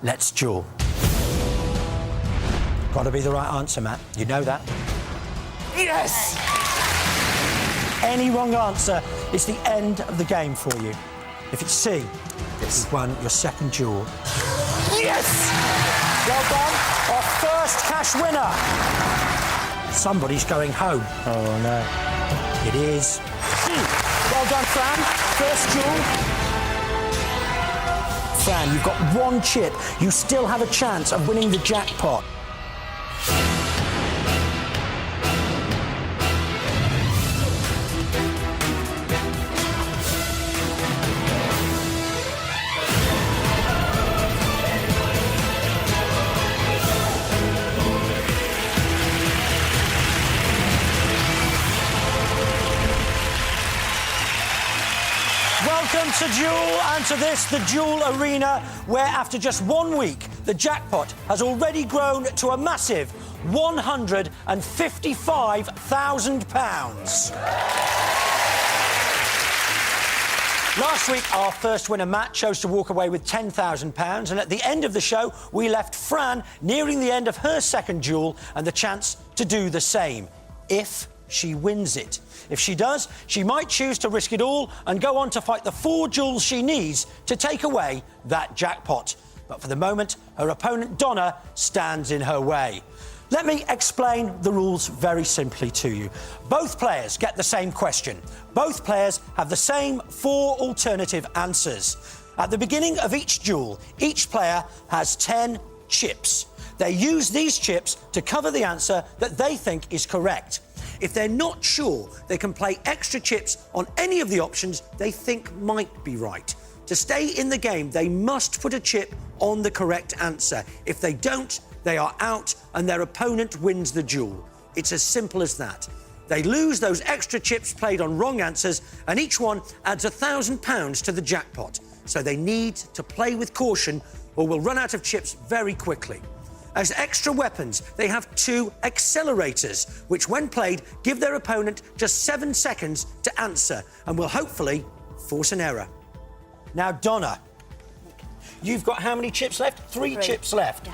let's duel. Got to be the right answer, Matt. You know that. Yes! Any wrong answer is the end of the game for you. If it's C, you've won your second duel. Yes! Well done. Our first cash winner. Somebody's going home. Oh, no. It is C. Well done, Fran. First duel. Fran, you've got one chip. You still have a chance of winning the jackpot. Welcome to Duel, and to this, the Duel Arena, where after just 1 week, the jackpot has already grown to a massive £155,000. Last week, our first winner, Matt, chose to walk away with £10,000, and at the end of the show, we left Fran nearing the end of her second duel and the chance to do the same, if she wins it. If she does, she might choose to risk it all and go on to fight the 4 duels she needs to take away that jackpot. But for the moment, her opponent, Donna, stands in her way. Let me explain the rules very simply to you. Both players get the same question. Both players have the same 4 alternative answers. At the beginning of each duel, each player has 10 chips. They use these chips to cover the answer that they think is correct. If they're not sure, they can play extra chips on any of the options they think might be right. To stay in the game, they must put a chip on the correct answer. If they don't, they are out and their opponent wins the duel. It's as simple as that. They lose those extra chips played on wrong answers, and each one adds £1,000 to the jackpot. So they need to play with caution or will run out of chips very quickly. As extra weapons, they have 2 accelerators, which, when played, give their opponent just 7 seconds to answer and will hopefully force an error. Now, Donna, you've got how many chips left? 3 chips left.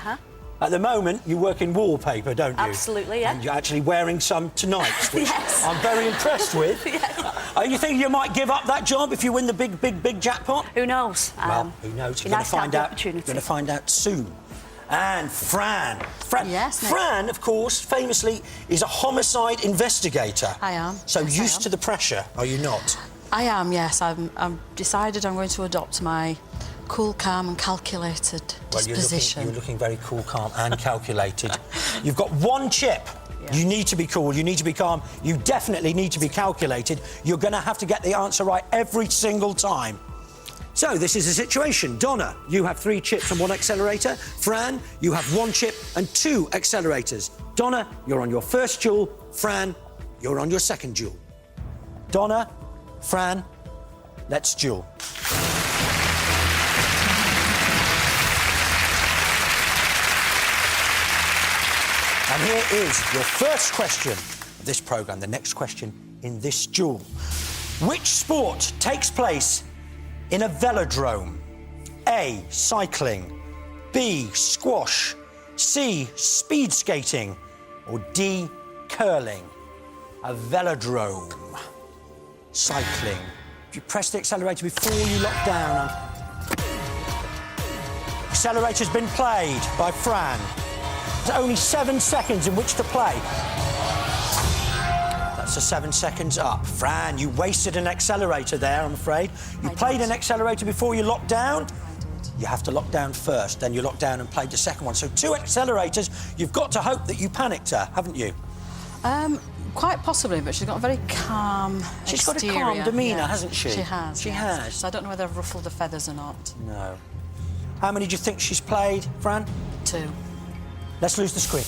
At the moment, you work in wallpaper, don't you? Absolutely, yeah. And you're actually wearing some tonight, which yes. I'm very impressed with. Yes. You think you might give up that job if you win the big jackpot? Who knows? Well, who knows? You're going to find out. You're going to find out soon. And Fran. Yes, mate. Fran, of course, famously is a homicide investigator. I am. So yes, used to the pressure, are you not? I am, yes. I've decided I'm going to adopt my cool, calm and calculated disposition. You're looking very cool, calm and calculated. You've got 1 chip. Yeah. You need to be cool, you need to be calm, you definitely need to be calculated. You're going to have to get the answer right every single time. So, this is the situation. Donna, you have 3 chips and 1 accelerator. Fran, you have 1 chip and 2 accelerators. Donna, you're on your first duel. Fran, you're on your second duel. Donna, Fran, let's duel. And here is your first question of this programme, the next question in this duel. Which sport takes place in a velodrome? A, cycling. B, squash. C, speed skating. Or D, curling. A velodrome. Cycling. If you press the accelerator before you lock down. Accelerator's been played by Fran. There's only 7 seconds in which to play. That's the 7 seconds up. Fran, you wasted an accelerator there, I'm afraid. You played an accelerator before you locked down. You have to lock down first, then you lock down and played the second one. So 2 accelerators. You've got to hope that you panicked her, haven't you? Quite possibly, but she's got a very calm She's exterior. got a calm demeanour, hasn't she? She has. She yes. has. So I don't know whether I've ruffled the feathers or not. No. How many do you think she's played, Fran? 2. Let's lose the screen.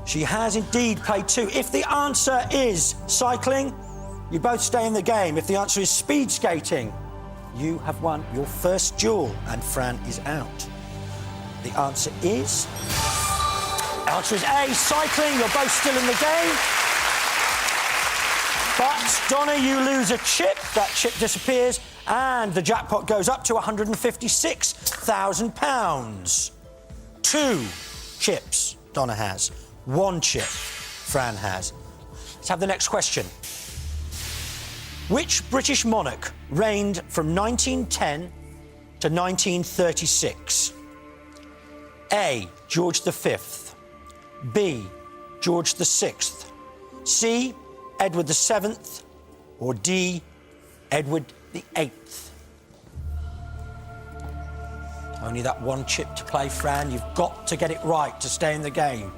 She has indeed played 2. If the answer is cycling, you both stay in the game. If the answer is speed skating, you have won your first duel and Fran is out. The answer is... The answer is A, cycling. You're both still in the game. But, Donna, you lose a chip. That chip disappears And the jackpot goes up to £156,000. 2 chips Donna has. 1 chip Fran has. Let's have the next question. Which British monarch reigned from 1910 to 1936? A. George V. B. George VI. C. Edward VII. Or D. Edward VIII. Only that 1 chip to play, Fran. You've got to get it right to stay in the game.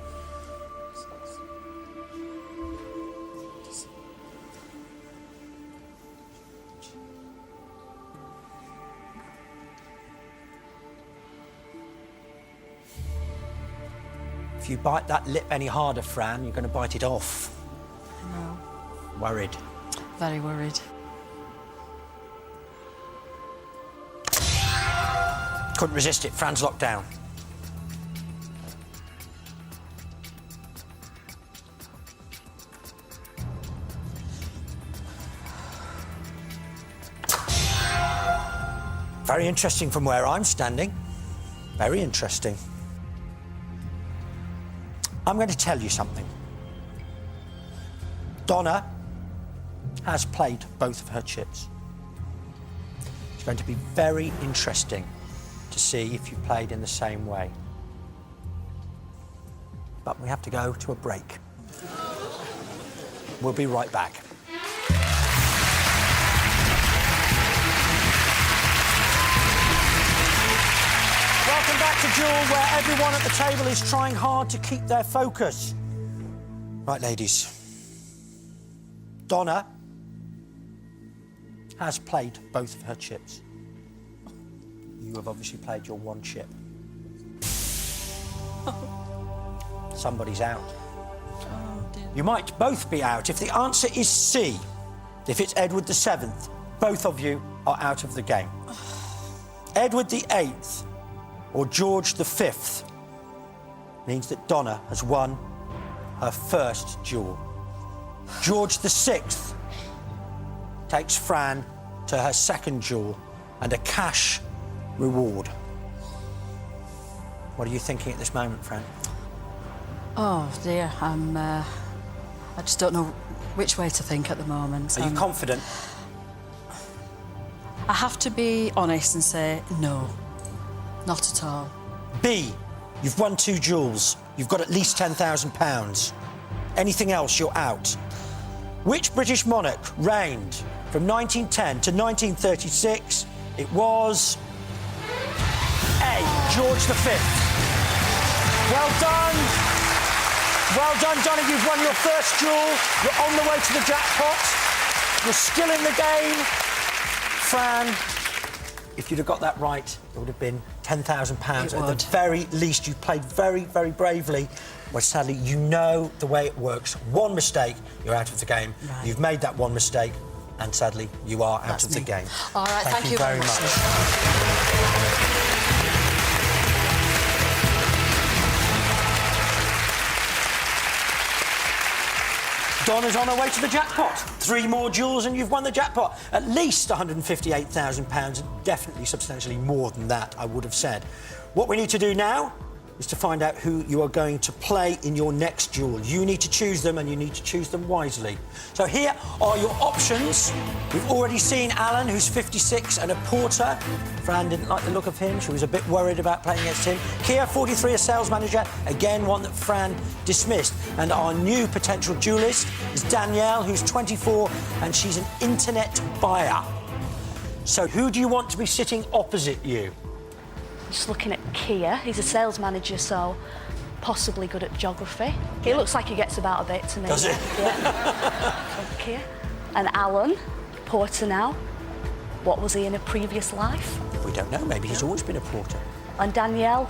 If you bite that lip any harder, Fran, you're going to bite it off. I know. Worried. Very worried. Couldn't resist it. Fran's locked down. Very interesting from where I'm standing. Very interesting. I'm going to tell you something. Donna has played both of her chips. It's going to be very interesting to see if you played in the same way. But we have to go to a break. We'll be right back. Welcome back to Duel, where everyone at the table is trying hard to keep their focus. Right, ladies. Donna has played both of her chips. You have obviously played your 1 chip. Somebody's out. Oh, dear. You might both be out. If the answer is C, if it's Edward VII, both of you are out of the game. Edward VIII or George V means that Donna has won her first duel. George VI takes Fran to her second duel and a cash reward. What are you thinking at this moment, Fran? Oh dear, I just don't know which way to think at the moment. Are you confident? I have to be honest and say no, not at all. B, you've won 2 duels. You've got at least £10,000. Anything else, you're out. Which British monarch reigned from 1910 to 1936? It was A, George V. Well done. Well done, Donna. You've won your first duel. You're on the way to the jackpot. You're still in the game. Fran, if you'd have got that right, it would have been £10,000. At the very least, you played very, very bravely. Well, sadly, you know the way it works. 1 mistake, you're out of the game. Right. You've made that 1 mistake, and sadly, you are out of the game. All right, thank you very much. Donna's on her way to the jackpot. 3 more duels and you've won the jackpot. At least £158,000, definitely substantially more than that, I would have said. What we need to do now is to find out who you are going to play in your next duel. You need to choose them, and you need to choose them wisely. So here are your options. We've already seen Alan, who's 56 and a porter. Fran didn't like the look of him. She was a bit worried about playing against him. Kia, 43, a sales manager. Again, one that Fran dismissed. And our new potential duelist is Danielle, who's 24, and she's an internet buyer. So who do you want to be sitting opposite you? Just looking at Kia, he's a sales manager, so possibly good at geography. He looks like he gets about a bit to me. Does he? Yeah. Kia. And Alan, porter now. What was he in a previous life? We don't know. Maybe he's always been a porter. And Danielle,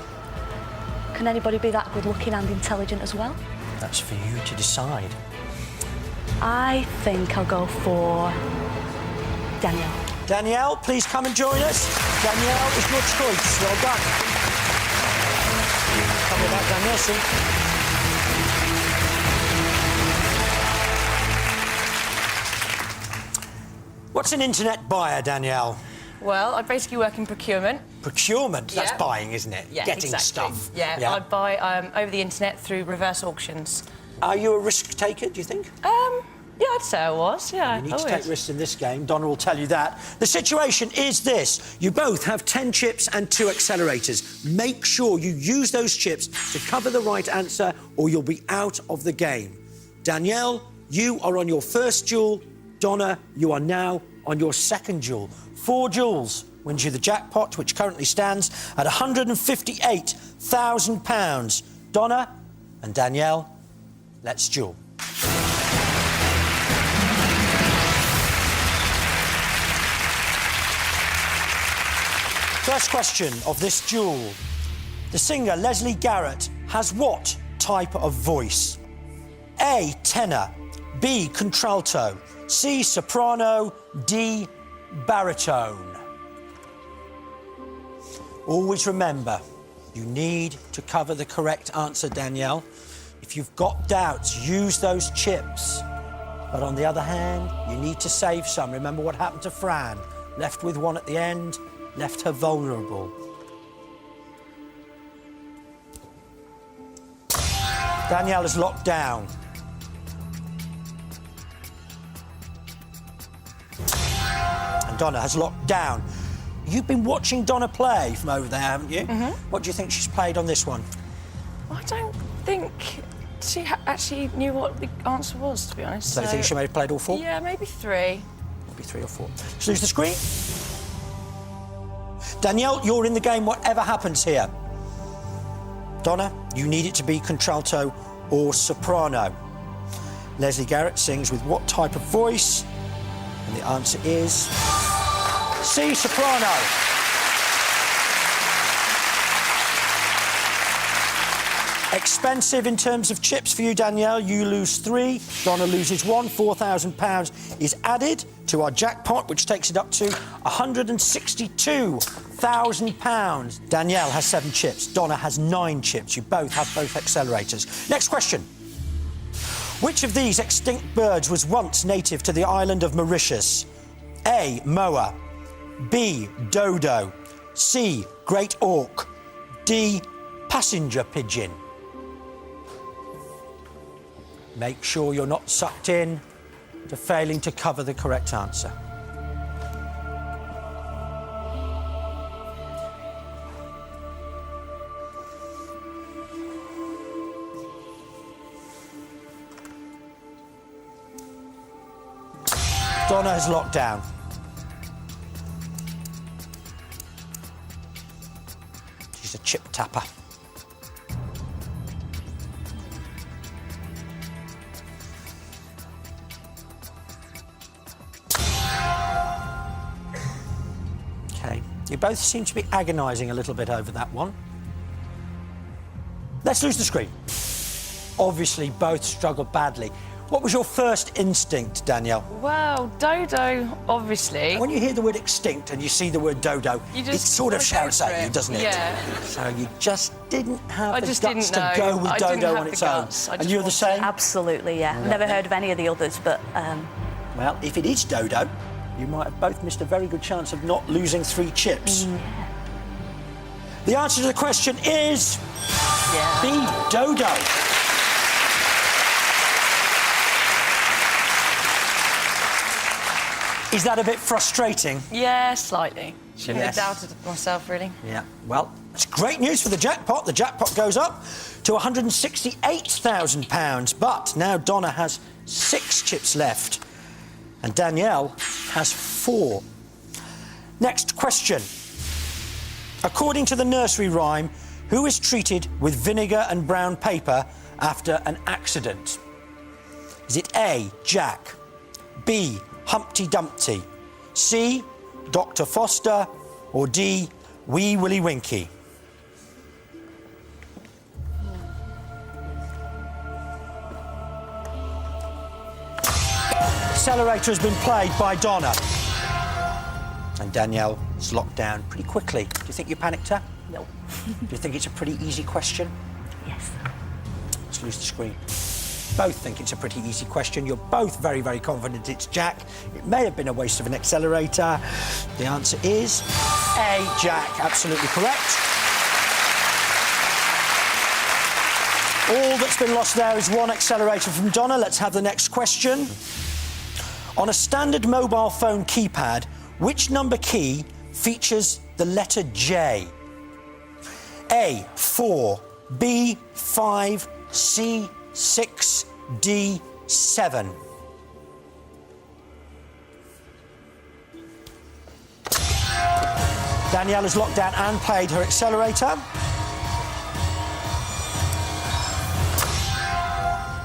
can anybody be that good-looking and intelligent as well? That's for you to decide. I think I'll go for Danielle. Danielle, please come and join us. Danielle is your choice. Well done. Tell me about Danielle, see? What's an internet buyer, Danielle? Well, I basically work in procurement. Procurement? That's Yeah. buying, isn't it? Yeah, Getting exactly. stuff. Yeah, I buy over the internet through reverse auctions. Are you a risk taker, do you think? Yeah, I'd say I was, yeah. You need I to would. take risks in this game. Donna will tell you that. The situation is this. You both have 10 chips and 2 accelerators. Make sure you use those chips to cover the right answer or you'll be out of the game. Danielle, you are on your first duel. Donna, you are now on your second duel. 4 duels wins you the jackpot, which currently stands at £158,000. Donna and Danielle, let's duel. First question of this duel. The singer Leslie Garrett has what type of voice? A, tenor, B, contralto, C, soprano, D, baritone. Always remember, you need to cover the correct answer, Danielle. If you've got doubts, use those chips. But on the other hand, you need to save some. Remember what happened to Fran. Left with one at the end, left her vulnerable. Danielle is locked down. And Donna has locked down. You've been watching Donna play from over there, haven't you? Mm-hmm. What do you think she's played on this one? I don't think she actually knew what the answer was, to be honest. So you think she may have played all 4? Yeah, maybe 3. Maybe 3 or 4. Let's lose the screen. Danielle, you're in the game whatever happens here. Donna, you need it to be contralto or soprano. Leslie Garrett sings with what type of voice? And the answer is C, soprano. Expensive in terms of chips for you, Danielle. You lose 3. Donna loses 1. £4,000 is added to our jackpot, which takes it up to £162,000. Danielle has 7 chips. Donna has 9 chips. You both have both accelerators. Next question. Which of these extinct birds was once native to the island of Mauritius? A, moa, B, dodo, C, great auk, D, passenger pigeon. Make sure you're not sucked in to failing to cover the correct answer. Donna has locked down. She's a chip tapper. OK. You both seem to be agonising a little bit over that one. Let's lose the screen. Obviously, both struggled badly. What was your first instinct, Danielle? Well, dodo, obviously. When you hear the word extinct and you see the word dodo, it sort of shouts at you, doesn't it? Yeah. So you just didn't have the guts to know. go with I dodo didn't have on the its own. guts. And you're the same? Absolutely, yeah. Never heard of any of the others, but... Well, if it is dodo, you might have both missed a very good chance of not losing 3 chips. The answer to the question is... B, dodo. Is that a bit frustrating? Yeah, slightly. Shouldn't have doubted myself, really. Yeah, well, it's great news for the jackpot. The jackpot goes up to £168,000. But now Donna has 6 chips left and Danielle has 4. Next question. According to the nursery rhyme, who is treated with vinegar and brown paper after an accident? Is it A, Jack, B, Humpty Dumpty, C, Dr. Foster, or D, Wee Willie Winky? Accelerator has been played by Donna. And Danielle is locked down pretty quickly. Do you think you panicked her? No. Do you think it's a pretty easy question? Yes. Let's lose the screen. both think it's a pretty easy question. You're both very, very confident it's Jack. It may have been a waste of an accelerator. The answer is A, Jack. Absolutely correct. All that's been lost there is one accelerator from Donna. Let's have the next question. On a standard mobile phone keypad, which number key features the letter J? A, 4, B, 5, C, 6, D, 7. Danielle has locked down and played her accelerator.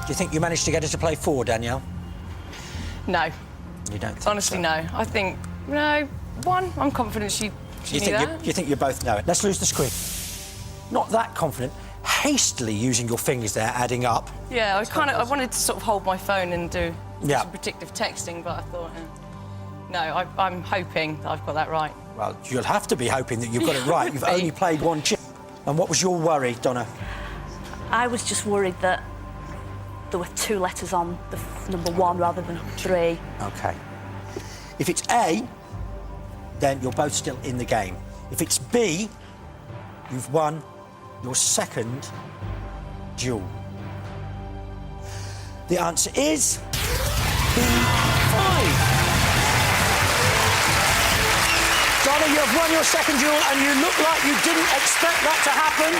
Do you think you managed to get her to play 4, Danielle? No. You don't think Honestly, so? no. I think, no, 1, I'm confident she You knew think that. you think you both know it? Let's lose the screen. Not that confident. Hastily using your fingers there, adding up. Yeah, I wanted to sort of hold my phone and do Yeah. some predictive texting, but I thought, no, I'm hoping that I've got that right. Well, you'll have to be hoping that you've got it right. You've only played 1 chip. And what was your worry, Donna? I was just worried that there were 2 letters on the number 1 rather than 3. OK. If it's A, then you're both still in the game. If it's B, you've won your second duel. The answer is B5. Donna, you have won your second duel and you look like you didn't expect that to happen.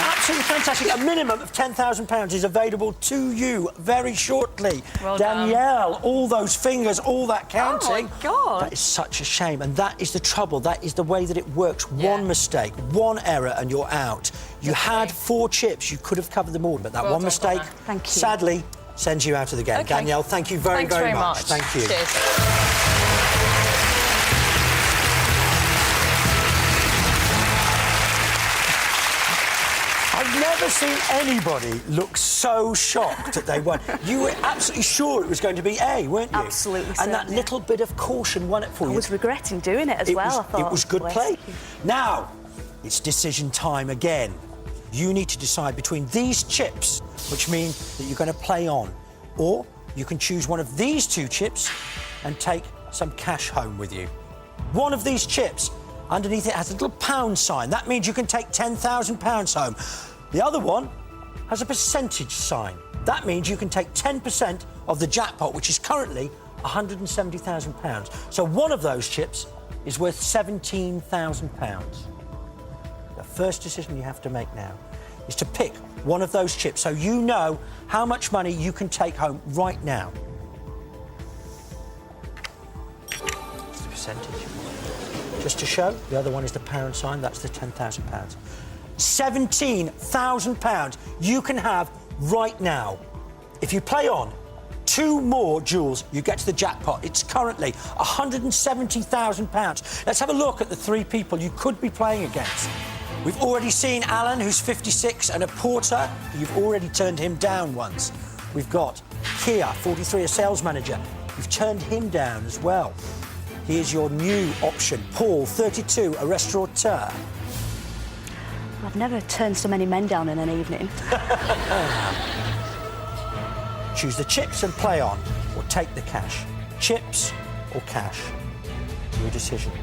Absolutely fantastic. A minimum of £10,000 is available to you very shortly. Well done. Danielle, all those fingers, all that counting. Oh, my God. That is such a shame. And that is the trouble. That is the way that it works. Yeah. One mistake, one error and you're out. You had 4 chips. You could have covered them all. But that Well one done, mistake, Donna. Thank you. sadly, sends you out of the game. Okay. Danielle, thank you very, Thanks very much. Thank you. Cheers. I've never seen anybody look so shocked that they won. You were absolutely sure it was going to be A, weren't you? Absolutely And that certain, little bit of caution won it for I you. was regretting doing it as well. I thought It was good where's play. the- Now, it's decision time again. You need to decide between these chips, which mean that you're going to play on, or you can choose one of these 2 chips and take some cash home with you. One of these chips, underneath it has a little pound sign. That means you can take £10,000 home. The other one has a percentage sign. That means you can take 10% of the jackpot, which is currently £170,000. So one of those chips is worth £17,000. The first decision you have to make now is to pick one of those chips so you know how much money you can take home right now. It's the percentage. Just to show, the other one is the pound sign, that's the £10,000. £17,000 you can have right now. If you play on 2 more duels, you get to the jackpot. It's currently £170,000. Let's have a look at the 3 people you could be playing against. We've already seen Alan, who's 56, and a porter. You've already turned him down once. We've got Kia, 43, a sales manager. You've turned him down as well. Here's your new option. Paul, 32, a restaurateur. I've never turned so many men down in an evening. Choose the chips and play on, or take the cash. Chips or cash. Your decision.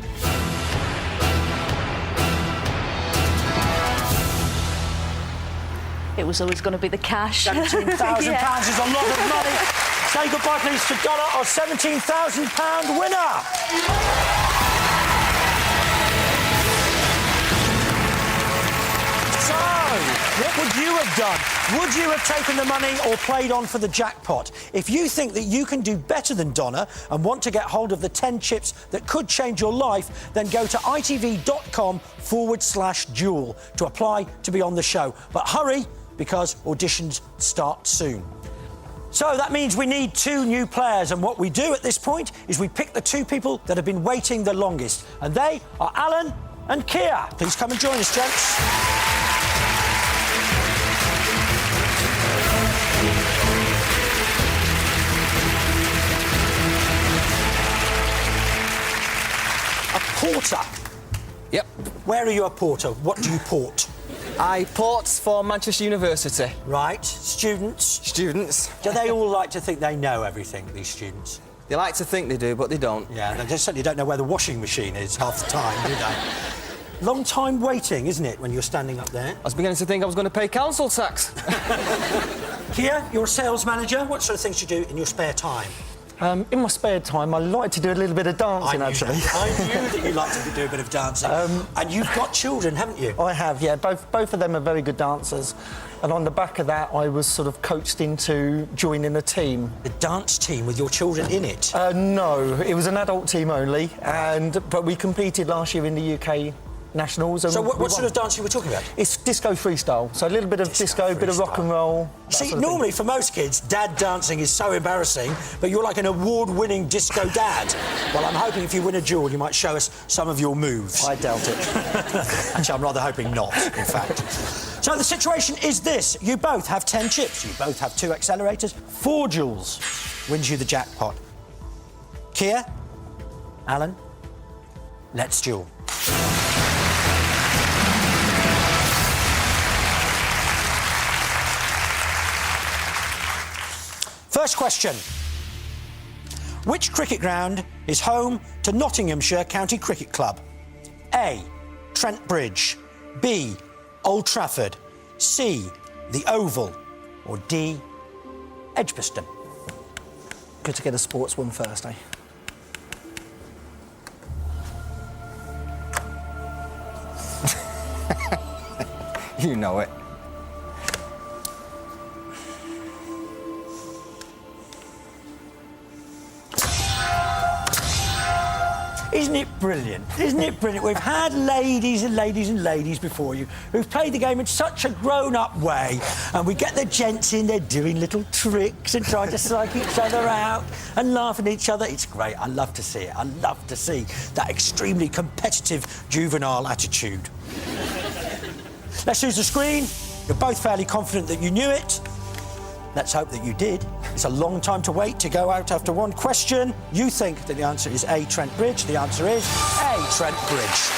It was always going to be the cash. £17,000 Yeah. is a lot of money. Say goodbye, please, to Donna, our £17,000 winner. So, what would you have done? Would you have taken the money or played on for the jackpot? If you think that you can do better than Donna and want to get hold of the 10 chips that could change your life, then go to itv.com/duel to apply to be on the show. But hurry, because auditions start soon. So that means we need 2 new players, and what we do at this point is we pick the 2 people that have been waiting the longest, and they are Alan and Kia. Please come and join us, gents. A porter. Yep. Where are you a porter? What do you port? I ports for Manchester University. Right. Students? Students. Do they all like to think they know everything, these students? They like to think they do, but they don't. Yeah, they just certainly don't know where the washing machine is half the time, do they? Long time waiting, isn't it, when you're standing up there? I was beginning to think I was going to pay council tax. Kia, you're a sales manager. What sort of things do you do in your spare time? In my spare time, I like to do a little bit of dancing, actually. I knew that you like to do a bit of dancing. And you've got children, haven't you? I have, yeah. Both of them are very good dancers. And on the back of that, I was sort of coached into joining a team. The dance team with your children in it? No, it was an adult team only. But we competed last year in the UK Nationals. And so what sort of dance are we talking about? It's disco freestyle. So a little bit of disco, a bit of rock and roll. See, normally for most kids, dad dancing is so embarrassing, but you're like an award-winning disco dad. Well, I'm hoping if you win a duel, you might show us some of your moves. I doubt it. Actually, I'm rather hoping not, in fact. So the situation is this. You both have 10 chips. You both have 2 accelerators. 4 duels wins you the jackpot. Kia, Alan, let's duel. First question. Which cricket ground is home to Nottinghamshire County Cricket Club? A. Trent Bridge. B. Old Trafford. C. The Oval. Or D. Edgbaston. Good to get a sports one first, eh? You know it. Isn't it brilliant? Isn't it brilliant? We've had ladies and ladies and ladies before you who've played the game in such a grown-up way, and we get the gents in there doing little tricks and trying to psych each other out and laughing at each other. It's great. I love to see it. I love to see that extremely competitive juvenile attitude. Let's use the screen. You're both fairly confident that you knew it. Let's hope that you did. It's a long time to wait to go out after one question. You think that the answer is A, Trent Bridge. The answer is A, Trent Bridge.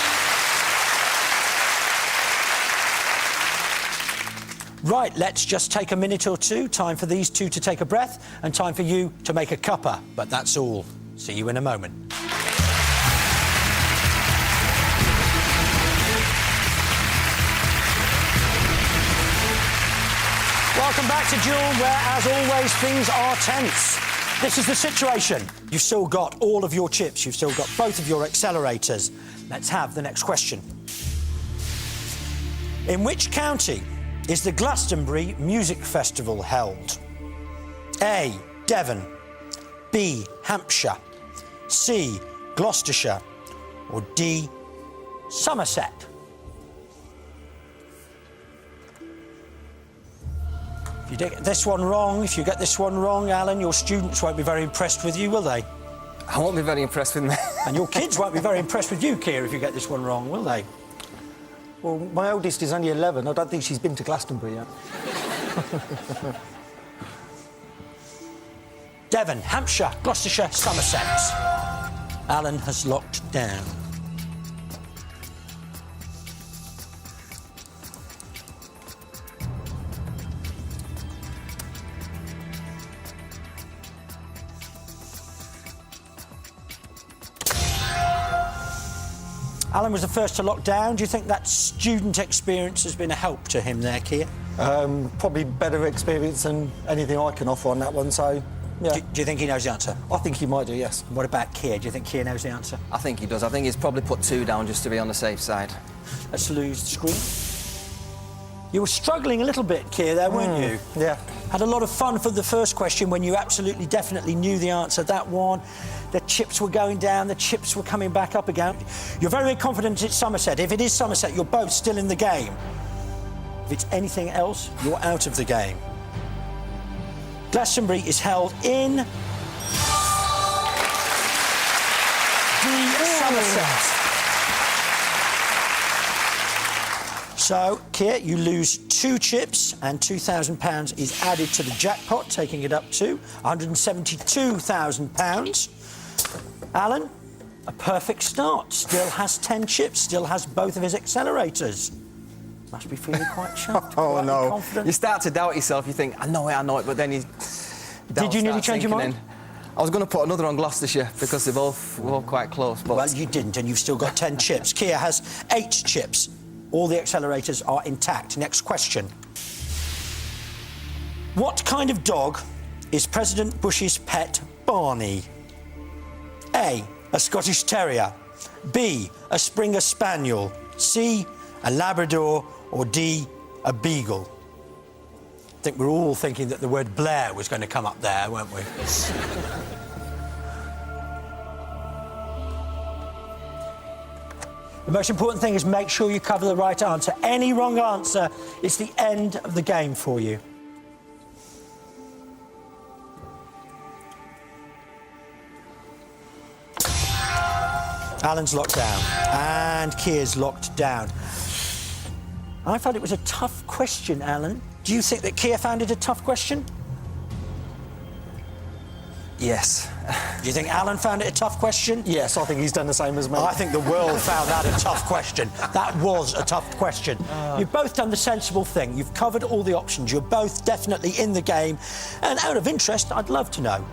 Right, let's just take a minute or two. Time for these two to take a breath and time for you to make a cuppa. But that's all. See you in a moment. Welcome back to Duel, where, as always, things are tense. This is the situation. You've still got all of your chips. You've still got both of your accelerators. Let's have the next question. In which county is the Glastonbury Music Festival held? A. Devon. B. Hampshire. C. Gloucestershire. Or D. Somerset. If you get this one wrong, Alan, your students won't be very impressed with you, will they? I won't be very impressed with me. And your kids won't be very impressed with you, Kia, if you get this one wrong, will they? Well, my oldest is only 11. I don't think she's been to Glastonbury yet. Devon, Hampshire, Gloucestershire, Somerset. Alan has locked down. Alan was the first to lock down. Do you think that student experience has been a help to him there, Kia? Probably better experience than anything I can offer on that one, so, yeah. Do you think he knows the answer? I think he might do, yes. What about Kia? Do you think Kia knows the answer? I think he does. I think he's probably put 2 down just to be on the safe side. Let's lose the screen. You were struggling a little bit, Kia, there, weren't you? Yeah. Had a lot of fun for the first question when you absolutely, definitely knew the answer. That one, the chips were going down, the chips were coming back up again. You're very, very confident it's Somerset. If it is Somerset, you're both still in the game. If it's anything else, you're out of the game. Glastonbury is held in Somerset. So, Kia, you lose 2 chips and £2,000 is added to the jackpot, taking it up to £172,000. Alan, a perfect start. Still has 10 chips, still has both of his accelerators. Must be feeling quite chuffed. Oh, quite no. confident. You start to doubt yourself. You think, I know it, but then you... Did you nearly change your mind? I was going to put another on Gloucestershire because they're both quite close, but... Well, you didn't, and you've still got 10 chips. Kia has 8 chips. All the accelerators are intact. Next question. What kind of dog is President Bush's pet Barney? A, a Scottish Terrier. B, a Springer Spaniel. C, a Labrador. Or D, a Beagle. I think we're all thinking that the word Blair was going to come up there, weren't we? The most important thing is make sure you cover the right answer. Any wrong answer, it's the end of the game for you. Alan's locked down, and Kia's locked down. I found it was a tough question, Alan. Do you think that Kia found it a tough question? Yes. Do you think Alan found it a tough question? Yes, I think he's done the same as me. I think the world found that a tough question. That was a tough question. You've both done the sensible thing. You've covered all the options. You're both definitely in the game. And out of interest, I'd love to know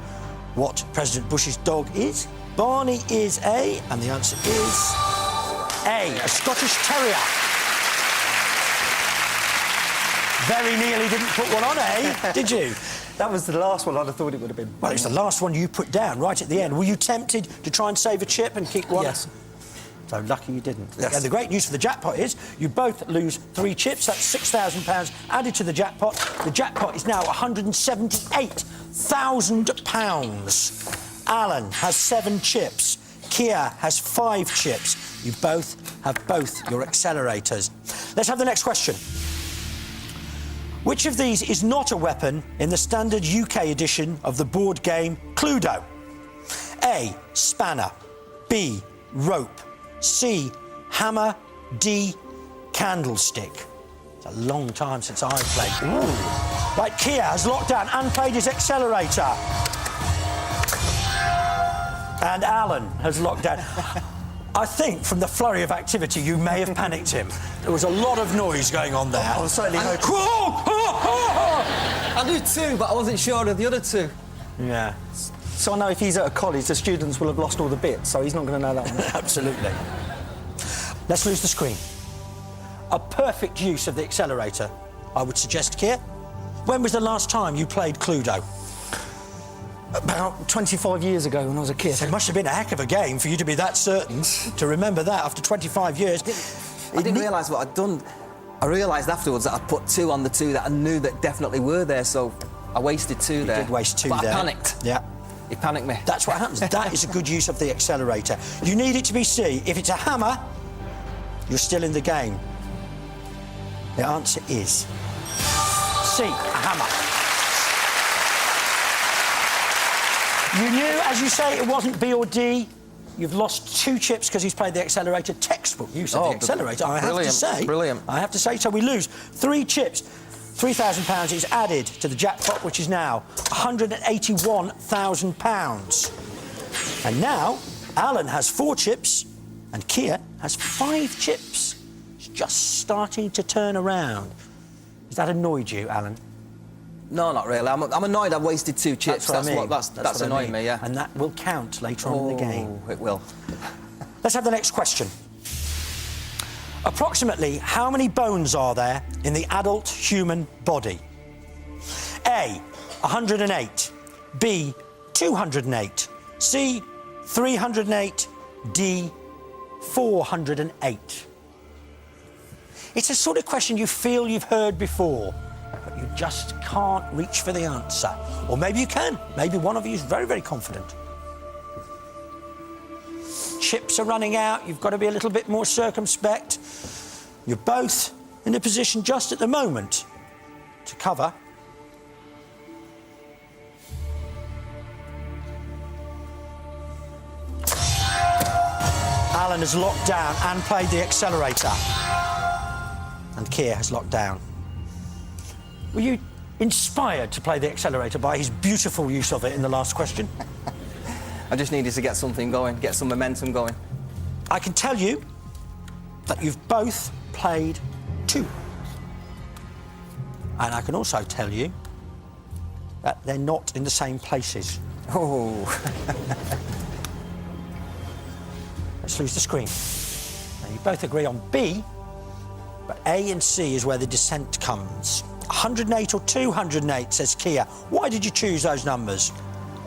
what President Bush's dog is. Barney is A, and the answer is A, a Scottish Terrier. Very nearly didn't put one on A, did you? That was the last one I'd have thought it would have been. Well, it's the last one you put down, right at the end. Were you tempted to try and save a chip and keep one? Yes. So lucky you didn't. Yes. And the great news for the jackpot is you both lose 3 chips. That's £6,000 added to the jackpot. The jackpot is now £178,000. Alan has 7 chips. Kia has 5 chips. You both have your accelerators. Let's have the next question. Which of these is not a weapon in the standard UK edition of the board game Cluedo? A, spanner. B, rope. C, hammer. D, candlestick. It's a long time since I've played. Ooh. Right, Kia has locked down and played his accelerator. And Alan has locked down. I think from the flurry of activity, you may have panicked him. There was a lot of noise going on there. I was certainly hoping. I knew 2, but I wasn't sure of the other 2. Yeah, So I know if he's at a college, the students will have lost all the bits, so he's not going to know that one. absolutely. Let's lose the screen. A perfect use of the accelerator, I would suggest, Kia. When was the last time you played Cluedo? About 25 years ago when I was a kid. It must have been a heck of a game for you to be that certain to remember that after 25 years. I didn't realise what I'd done. I realised afterwards that I'd put 2 on the 2 that I knew that definitely were there, so I wasted 2 there. You did waste 2 but there. I panicked. Yeah. He panicked me. That's what happens. That is a good use of the accelerator. You need it to be C. If it's a hammer, you're still in the game. The answer is C, a hammer. You knew, as you say, it wasn't B or D. You've lost 2 chips because he's played the accelerator. Textbook use of the accelerator, I have to say. Brilliant. I have to say. So we lose 3 chips. £3,000 is added to the jackpot, which is now £181,000. And now, Alan has 4 chips and Kia has 5 chips. It's just starting to turn around. Has that annoyed you, Alan? No, not really. I'm annoyed I've wasted 2 chips. That's what I mean. That's annoying me, yeah. And that will count later on in the game. It will. Let's have the next question. Approximately how many bones are there in the adult human body? A, 108. B, 208. C, 308. D, 408. It's a sort of question you feel you've heard before, but you just can't reach for the answer. Or maybe you can. Maybe one of you is very, very confident. Chips are running out. You've got to be a little bit more circumspect. You're both in a position just at the moment to cover. Alan has locked down and played the accelerator. And Kia has locked down. Were you inspired to play the accelerator by his beautiful use of it in the last question? I just needed to get something going, get some momentum going. I can tell you that you've both played 2 And I can also tell you that they're not in the same places. Oh. Let's lose the screen. Now, you both agree on B, but A and C is where the dissent comes. 108 or 208, says Kia. Why did you choose those numbers?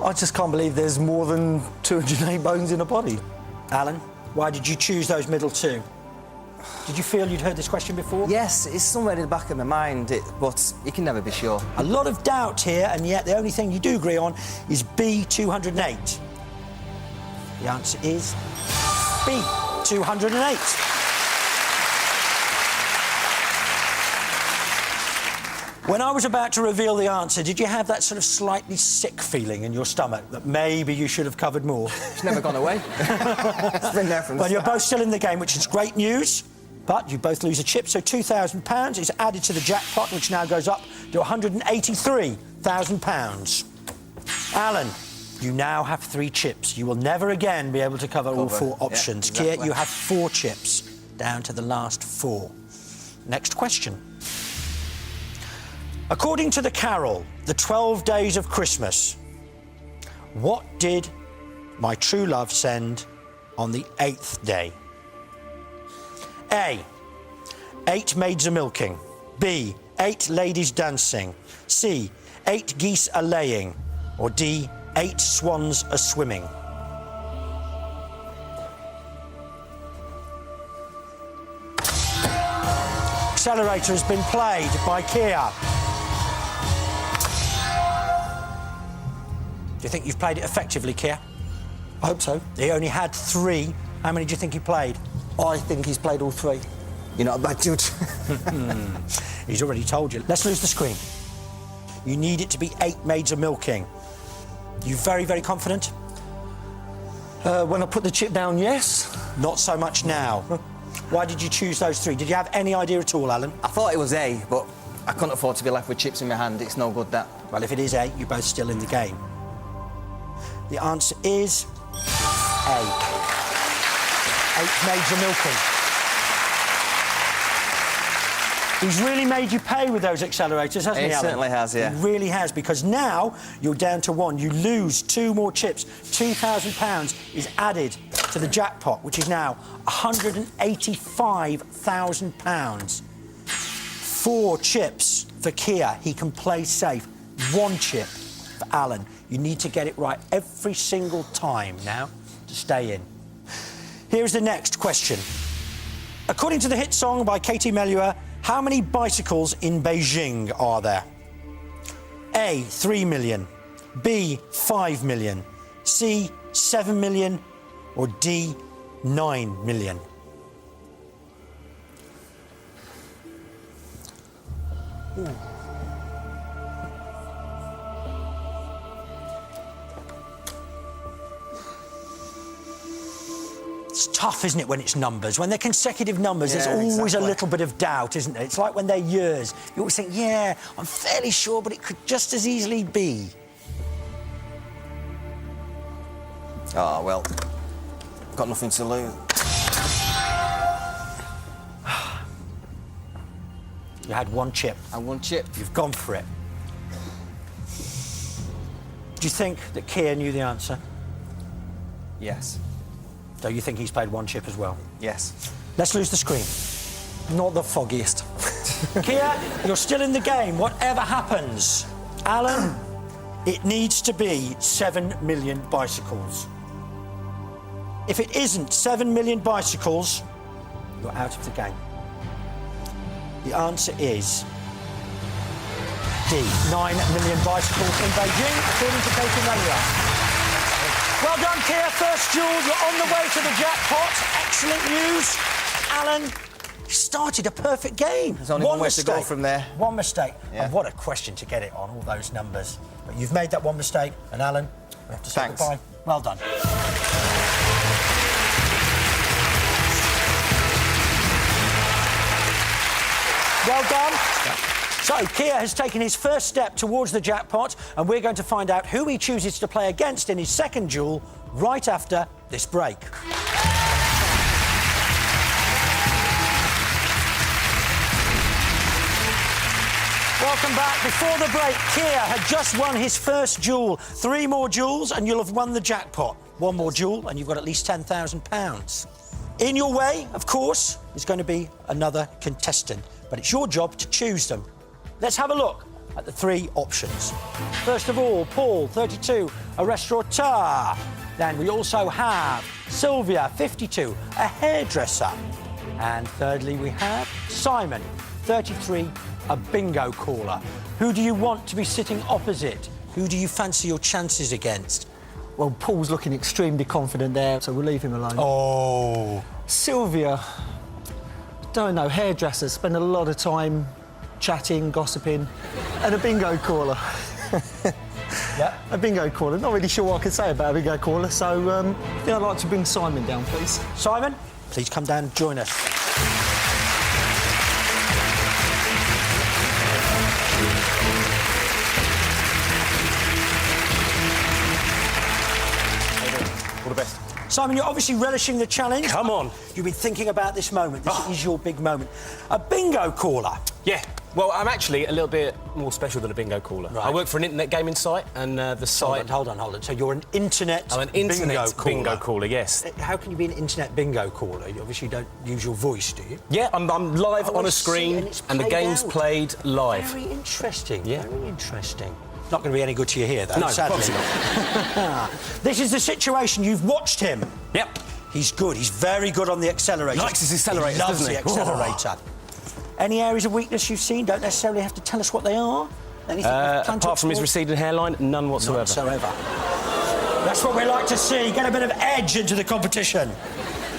I just can't believe there's more than 208 bones in a body. Alan, why did you choose those middle two? Did you feel you'd heard this question before? Yes, it's somewhere in the back of my mind, but you can never be sure. A lot of doubt here, and yet the only thing you do agree on is B, 208. The answer is B, 208. When I was about to reveal the answer, did you have that sort of slightly sick feeling in your stomach that maybe you should have covered more? It's never gone away. It's been there from the Well, you're start. both still in the game, which is great news. But you both lose a chip, so £2,000 is added to the jackpot, which now goes up to £183,000. Alan, you now have 3 chips. You will never again be able to cover all 4 options. Yeah, exactly. Kia, you have 4 chips, down to the last 4. Next question. According to the carol, The 12 Days of Christmas, what did my true love send on the 8th day? A, 8 maids a-milking. B, 8 ladies dancing. C, 8 geese a-laying. Or D, 8 swans a-swimming. Accelerator has been played by Kia. Do you think you've played it effectively, Kia? I hope so. He only had 3. How many do you think he played? I think he's played all 3. You're not a bad judge. He's already told you. Let's lose the screen. You need it to be 8 maids a-milking. You very, very confident? When I put the chip down, yes. Not so much now. Why did you choose those 3? Did you have any idea at all, Alan? I thought it was A, but I couldn't afford to be left with chips in my hand. It's no good, that. Well, if it is A, you're both still in the game. The answer is A. 8 maids a-milking. He's really made you pay with those accelerators, hasn't he, He Alan? certainly has, yeah. He really has, because now you're down to 1. You lose 2 more chips. £2,000 is added to the jackpot, which is now £185,000. 4 chips for Kia. He can play safe. 1 chip for Alan. You need to get it right every single time now to stay in. Here's the next question. According to the hit song by Katie Melua, how many bicycles in Beijing are there? A, 3 million. B, 5 million. C, 7 million. Or D, 9 million. Ooh. It's tough, isn't it, when it's numbers? When they're consecutive numbers, Yeah, there's always exactly. a little bit of doubt, isn't there? It's like when they're years. You always think, yeah, I'm fairly sure, but it could just as easily be. Oh, well, got nothing to lose. You had 1 chip. And 1 chip. You've gone for it. Do you think that Kia knew the answer? Yes. So you think he's played 1 chip as well? Yes. Let's lose the screen. Not the foggiest. Kia, you're still in the game, whatever happens. Alan, it needs to be 7 million bicycles. If it isn't 7 million bicycles, you're out of the game. The answer is D, 9 million bicycles in Beijing, according to Katie Melua. Well done, Kia. First duel, you're on the way to the jackpot. Excellent news. Alan, you started a perfect game. There's only one way to go from there. 1 mistake. Yeah. And what a question to get it on, all those numbers. But you've made that 1 mistake, and Alan, we have to say Thanks. goodbye. Well done. Well done. So, Kia has taken his first step towards the jackpot, and we're going to find out who he chooses to play against in his second duel right after this break. Well, Welcome back. Before the break, Kia had just won his first duel. 3 more duels and you'll have won the jackpot. 1 more duel and you've got at least £10,000. In your way, of course, is going to be another contestant, but it's your job to choose them. Let's have a look at the 3 options. First of all, Paul, 32, a restaurateur. Then we also have Sylvia, 52, a hairdresser. And thirdly, we have Simon, 33, a bingo caller. Who do you want to be sitting opposite? Who do you fancy your chances against? Well, Paul's looking extremely confident there, so we'll leave him alone. Oh. Sylvia, don't know, hairdresser, spend a lot of time chatting, gossiping, and a bingo caller. Yeah. A bingo caller. Not really sure what I can say about a bingo caller, so I think I'd like to bring Simon down, please. Simon, please come down and join us. All the best. Simon, you're obviously relishing the challenge. Come on. You've been thinking about this moment. This is your big moment. A bingo caller. Yeah. Well, I'm actually a little bit more special than a bingo caller. Right. I work for an internet gaming site, and the site... Hold on. So you're an internet I'm an internet bingo caller, yes. How can you be an internet bingo caller? You obviously don't use your voice, do you? Yeah, I'm live on I a see, screen, and it's and the played game's out. played live. Very interesting. Yeah. Very interesting. Not going to be any good to you here, though, No, sadly. obviously not. This is the situation. You've watched him. Yep. He's good. He's very good on the accelerator. Likes his accelerators, He loves doesn't the he? accelerator. Any areas of weakness you've seen? Don't necessarily have to tell us what they are. Anything you plan to Apart from his explore? receding hairline, none whatsoever. Whatsoever. That's what we like to see. Get a bit of edge into the competition.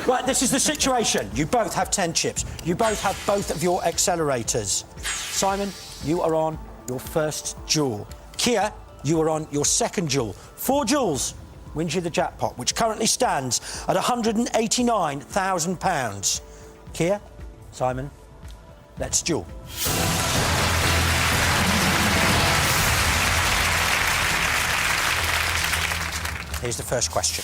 Right, this is the situation. You both have 10 chips. You both have both of your accelerators. Simon, you are on your first duel. Kia, you are on your second duel. 4 duels wins you the jackpot, which currently stands at £189,000. Kia, Simon, let's duel. Here's the first question.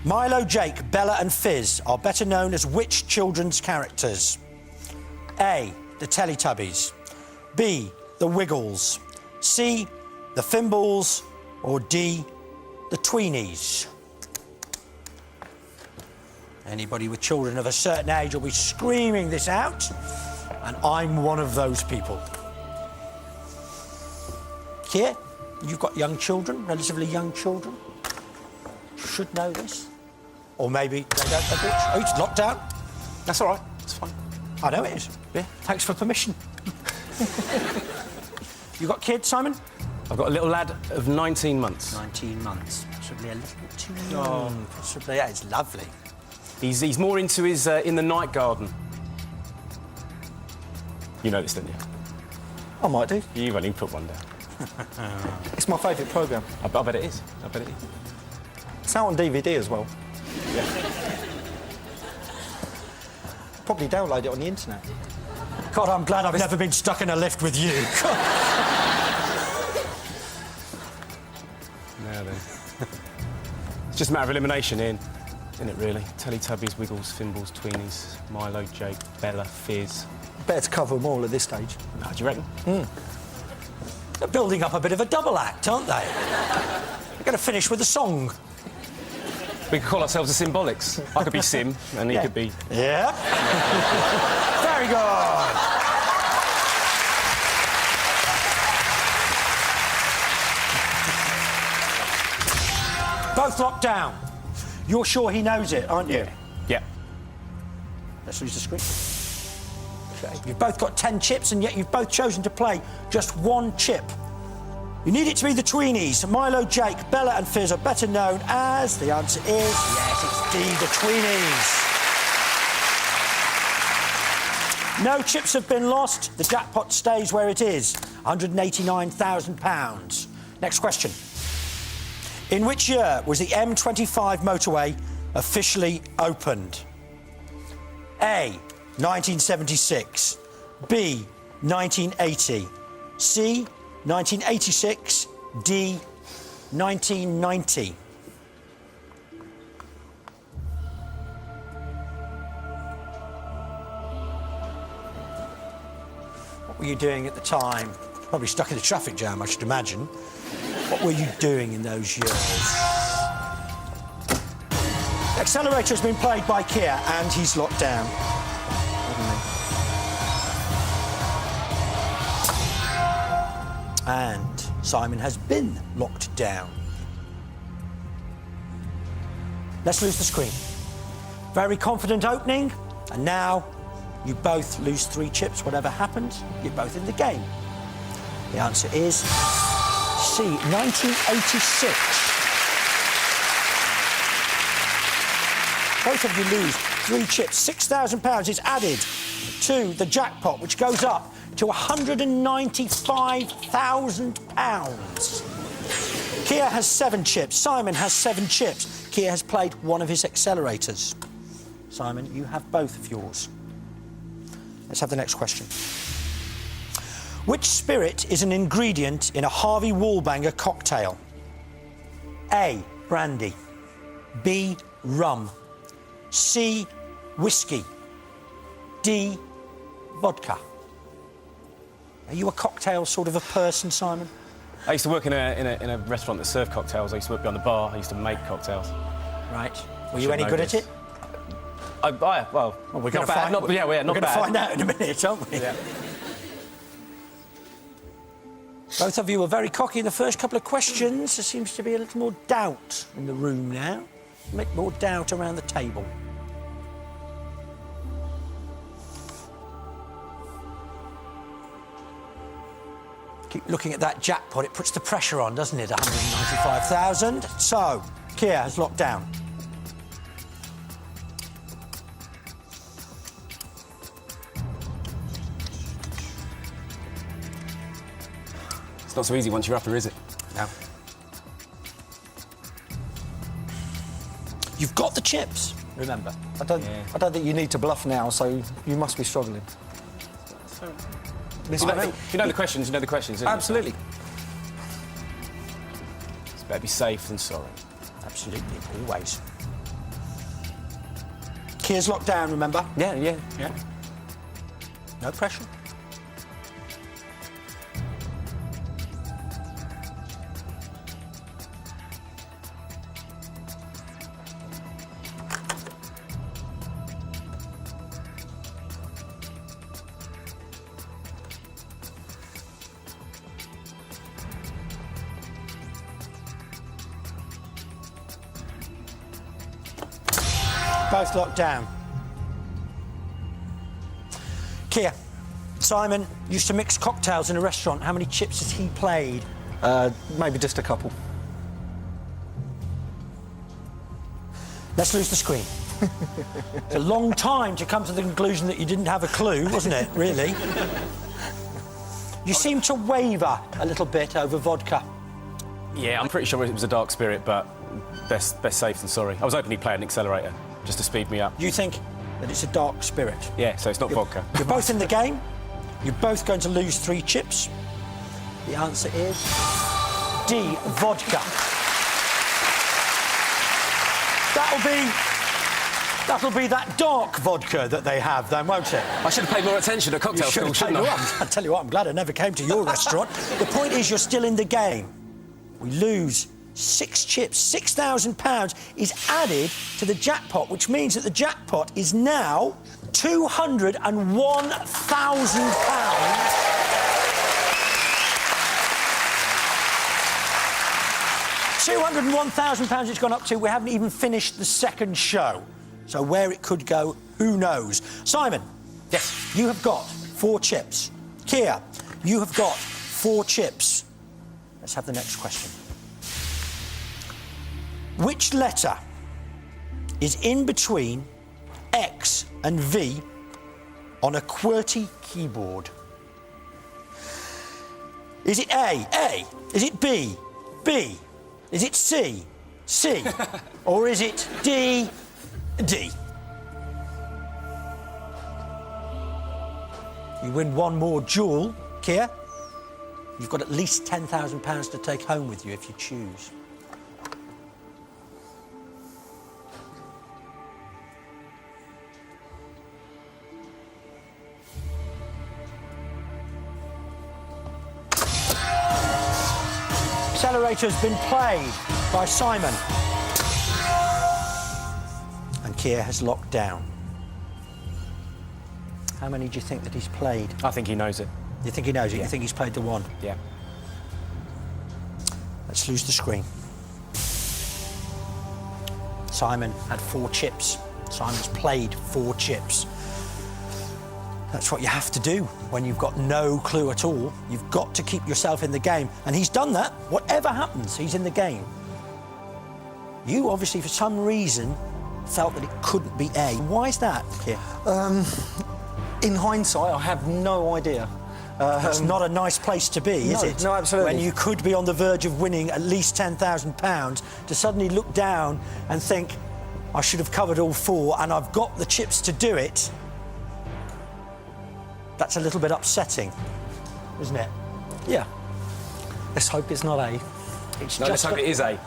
Milo, Jake, Bella and Fizz are better known as which children's characters? A, the Teletubbies. B, the Wiggles. C, the Fimbles. Or D, the Tweenies. Anybody with children of a certain age will be screaming this out, and I'm one of those people. Kia, you've got young children, relatively young children. Should know this. Or maybe they don't know which. Oh, it's locked down. That's all right. It's fine. I know it is. Yeah. Thanks for permission. You got kids, Simon? I've got a little lad of 19 months. 19 months. Possibly a little bit too young. Possibly, yeah, it's lovely. He's more into his in the night garden. You know this, don't you? I might do. You've only put one down. It's my favourite programme. I bet it is. I bet it is. It's out on DVD as well. Yeah. Probably download it on the internet. God, I'm glad I've never been stuck in a lift with you. Now then. It's just a matter of elimination, Ian. Isn't it, really? Teletubbies, Wiggles, Fimbles, Tweenies, Milo, Jake, Bella, Fizz. Better to cover them all at this stage. Oh, do you reckon? They're building up a bit of a double act, aren't they? They're going to finish with a song. We could call ourselves the Symbolics. I could be Sim, and he could be... Yeah. Very good. Both locked down. You're sure he knows it, aren't you? Yeah. Let's lose the screen. Okay. You've both got 10 chips, and yet you've both chosen to play just 1 chip. You need it to be the Tweenies. Milo, Jake, Bella and Fizz are better known as... The answer is... Yes, it's D, the Tweenies. No chips have been lost. The jackpot stays where it is. £189,000. Next question. In which year was the M25 motorway officially opened? A, 1976. B, 1980. C, 1986. D, 1990. What were you doing at the time? Probably stuck in a traffic jam, I should imagine. What were you doing in those years? Accelerator has been played by Keir, and he's locked down. And Simon has been locked down. Let's lose the screen. Very confident opening, and now you both lose 3 chips. Whatever happens, you're both in the game. The answer is C, 1986. Both of you lose 3 chips. £6,000 is added to the jackpot, which goes up to £195,000. Keir has 7 chips. Simon has 7 chips. Keir has played one of his accelerators. Simon, you have both of yours. Let's have the next question. Which spirit is an ingredient in a Harvey Wallbanger cocktail? A, brandy. B, rum. C, whiskey. D, vodka. Are you a cocktail sort of a person, Simon? I used to work in a restaurant that served cocktails. I used to work behind the bar. I used to make cocktails. Right. Were you any good at it? Well, we're going to not bad. find. Not bad. We're going to find out in a minute, aren't we? Yeah. Both of you were very cocky in the first couple of questions. There seems to be a little more doubt in the room now. A bit more doubt around the table. Keep looking at that jackpot. It puts the pressure on, doesn't it? 195,000. So, Keir has locked down. It's not so easy once you're up, is it? No. You've got the chips, remember. I don't think you need to bluff now, so you must be struggling. You know the questions, don't you? Absolutely. It's better be safe than sorry. Absolutely, always. Keir's locked down, remember? Yeah. No pressure. Both locked down. Keir, Simon used to mix cocktails in a restaurant. How many chips has he played? Maybe just a couple. Let's lose the screen. It's a long time to come to the conclusion that you didn't have a clue, wasn't it, really? You seem to waver a little bit over vodka. Yeah, I'm pretty sure it was a dark spirit, but best safe than sorry. I was hoping he'd play an accelerator, just to speed me up. You think that it's a dark spirit? Yeah, so it's not vodka. You're both in the game. You're both going to lose 3 chips. The answer is D, vodka. That'll be that dark vodka that they have, then, won't it? I should have paid more attention at cocktail school, shouldn't I? I tell you what, I'm glad I never came to your restaurant. The point is, you're still in the game. We lose 6 chips. £6,000 is added to the jackpot, which means that the jackpot is now £201,000. £201,000 it's gone up to. We haven't even finished the second show. So where it could go, who knows? Simon. Yes. You have got 4 chips. Keir, you have got 4 chips. Let's have the next question. Which letter is in between X and V on a QWERTY keyboard? Is it A? A. Is it B? B. Is it C? C. Or is it D? D. You win one more duel, Keir. You've got at least £10,000 to take home with you if you choose. accelerator has been played by Simon. And Keir has locked down. How many do you think that he's played? I think he knows it. You think he knows it? Yeah. You think he's played the one? Yeah. Let's lose the screen. Simon had 4 chips. Simon's played 4 chips. That's what you have to do when you've got no clue at all. You've got to keep yourself in the game. And he's done that. Whatever happens, he's in the game. You obviously, for some reason, felt that it couldn't be A. Why is that, Keir? In hindsight, I have no idea. It's not a nice place to be, is it? No, absolutely. When you could be on the verge of winning at least £10,000, to suddenly look down and think, I should have covered all 4 and I've got the chips to do it. That's a little bit upsetting, isn't it? Yeah. Let's hope it's not A. It's No, let's hope it is A.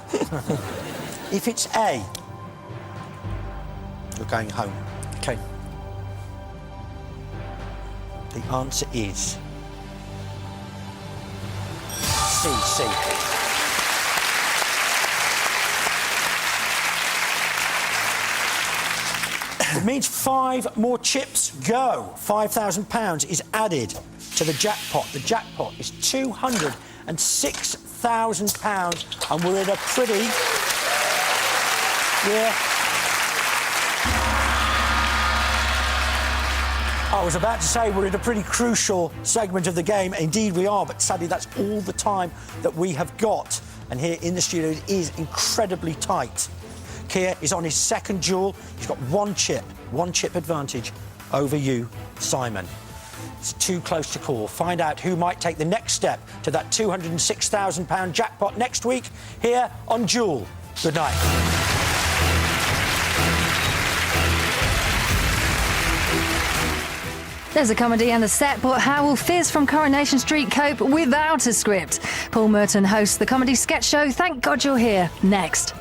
If it's A, you're going home. OK. The answer is C. It means 5 more chips go. £5,000 is added to the jackpot. The jackpot is £206,000, and we're in a pretty... Yeah. I was about to say we're in a pretty crucial segment of the game. Indeed we are, but sadly that's all the time that we have got. And here in the studio it is incredibly tight. Keir is on his second duel. He's got 1 chip advantage over you, Simon. It's too close to call. Find out who might take the next step to that £206,000 jackpot next week here on Duel. Good night. There's a comedy and a set, but how will Fizz from Coronation Street cope without a script? Paul Merton hosts the comedy sketch show Thank God You're Here, next.